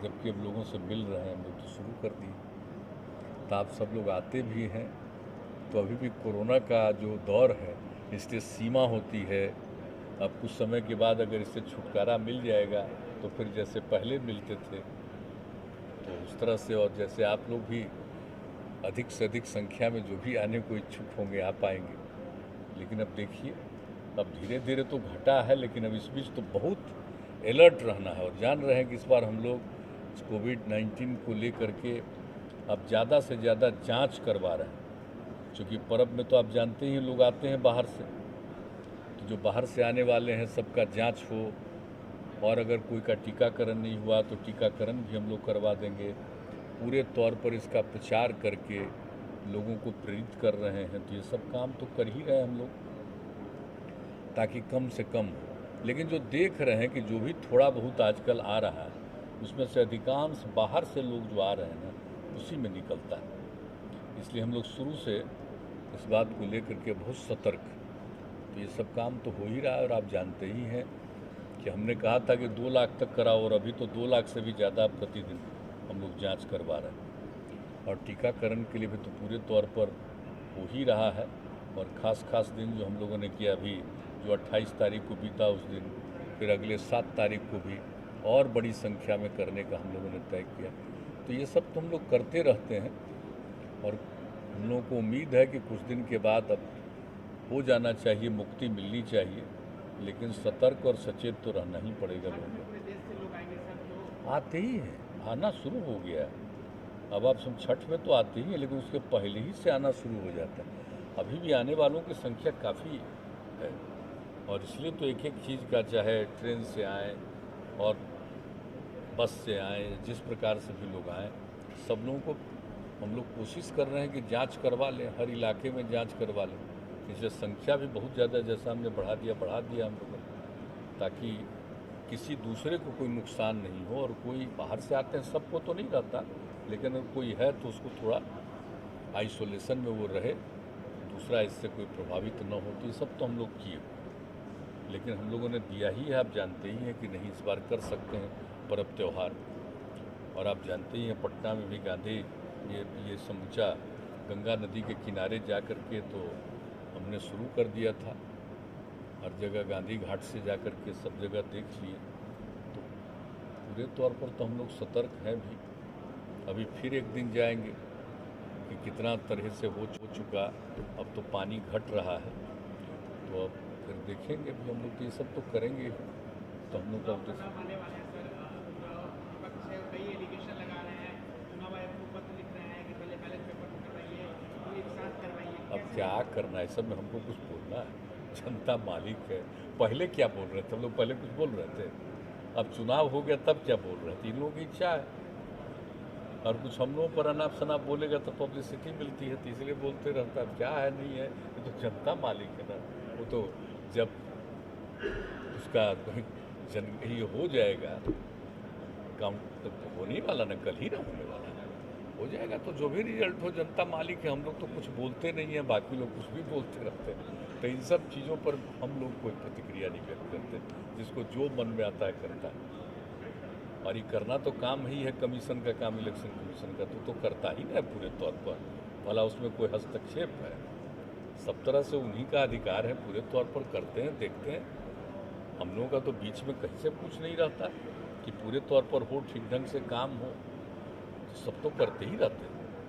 जबकि अब लोगों से मिल रहे हैं, हम लोग तो शुरू कर दिए। तो आप सब लोग आते भी हैं, तो अभी भी कोरोना का जो दौर है इसकी सीमा होती है। अब कुछ समय के बाद अगर इससे छुटकारा मिल जाएगा तो फिर जैसे पहले मिलते थे तो उस तरह से, और जैसे आप लोग भी अधिक से अधिक संख्या में जो भी आने को इच्छुक होंगे आ पाएंगे। लेकिन अब देखिए, अब धीरे धीरे तो घटा है, लेकिन अब इस बीच तो बहुत अलर्ट रहना है। और जान रहे हैं कि इस बार हम लोग कोविड-19 को लेकर के अब ज़्यादा से ज़्यादा जांच करवा रहे हैं। क्योंकि पर्व में तो आप जानते ही लोग आते हैं बाहर से, तो जो बाहर से आने वाले हैं सबका जांच हो, और अगर कोई का टीकाकरण नहीं हुआ तो टीकाकरण भी हम लोग करवा देंगे। पूरे तौर पर इसका प्रचार करके लोगों को प्रेरित कर रहे हैं। तो ये सब काम तो कर ही रहे हैं हम लोग, ताकि कम से कम हो। लेकिन जो देख रहे हैं कि जो भी थोड़ा बहुत आजकल आ रहा है उसमें से अधिकांश बाहर से लोग जो आ रहे हैं ना, उसी में निकलता है। इसलिए हम लोग शुरू से इस बात को लेकर के बहुत सतर्क। तो ये सब काम तो हो ही रहा है, और आप जानते ही हैं कि हमने कहा था कि 2 लाख तक कराओ, और अभी तो 2 लाख से भी ज़्यादा प्रतिदिन हम लोग जांच करवा रहे हैं। और टीकाकरण के लिए भी तो पूरे तौर पर हो ही रहा है। और ख़ास दिन जो हम लोगों ने किया अभी, जो 28 तारीख को बीता उस दिन, फिर अगले 7 तारीख को भी और बड़ी संख्या में करने का हम लोगों ने तय किया। तो ये सब तो हम लोग करते रहते हैं, और हम लोगों को उम्मीद है कि कुछ दिन के बाद अब हो जाना चाहिए, मुक्ति मिलनी चाहिए। लेकिन सतर्क और सचेत तो रहना ही पड़ेगा लोगों को। आते ही हैं, आना शुरू हो गया है। अब आप सब छठ में तो आते ही हैं, लेकिन उसके पहले ही से आना शुरू हो जाता है। अभी भी आने वालों की संख्या काफ़ी है, और इसलिए तो एक एक चीज़ का, चाहे ट्रेन से आएँ और बस से आएँ, जिस प्रकार से भी लोग आएँ, सब लोगों को हम लोग कोशिश कर रहे हैं कि जांच करवा लें, हर इलाके में जांच करवा लें। इससे संख्या भी बहुत ज़्यादा, जैसा हमने बढ़ा दिया हम लोगों ने, ताकि किसी दूसरे को कोई नुकसान नहीं हो। और कोई बाहर से आते हैं, सबको तो नहीं रहता, लेकिन अगर कोई है तो उसको थोड़ा आइसोलेशन में वो रहे, दूसरा इससे कोई प्रभावित न हो। तो ये सब तो हम लोग किए, लेकिन हम लोगों ने दिया ही है। आप जानते ही हैं कि नहीं इस बार कर सकते हैं पर्व त्यौहार। और आप जानते ही हैं पटना में भी गांधी ये समूचा गंगा नदी के किनारे जा कर के तो हमने शुरू कर दिया था। हर जगह गांधी घाट से जा कर के सब जगह देख लिए। तो पूरे तौर पर तो हम लोग सतर्क हैं भी। अभी फिर एक दिन जाएंगे कि कितना तरह से हो चुका, अब तो पानी घट रहा है, तो अब फिर देखेंगे भी हम लोग। तो ये सब तो करेंगे। तो हम लोग का अब क्या करना है, सब में हमको कुछ बोलना है? जनता मालिक है। पहले क्या बोल रहे थे हम लोग? पहले कुछ बोल रहे थे? अब चुनाव हो गया तब क्या बोल रहे थे? इन लोगों की इच्छा है, और कुछ हम लोगों पर अनाप शनाप बोलेगा तो पब्लिसिटी मिलती है, तो इसलिए बोलते रहता है। क्या है नहीं है, ये तो जनता मालिक है ना। वो तो जब उसका ये हो जाएगा काउंट, तो होने वाला ना, कल ही ना होने वाला है, हो जाएगा। तो जो भी रिजल्ट हो, जनता मालिक है। हम लोग तो कुछ बोलते नहीं हैं, बाकी लोग कुछ भी बोलते रहते हैं। तो इन सब चीज़ों पर हम लोग कोई प्रतिक्रिया नहीं व्यक्त करते, जिसको जो मन में आता है करता है। और ये करना तो काम ही है कमीशन का काम, इलेक्शन कमीशन का तो करता ही ना है पूरे तौर पर। भला उसमें कोई हस्तक्षेप है? सब तरह से उन्हीं का अधिकार है, पूरे तौर पर करते हैं, देखते हैं। हम लोगों का तो बीच में कहीं से कुछ नहीं रहता कि पूरे तौर पर हो, ठीक ढंग से काम हो। सब तो करते ही रहते हैं।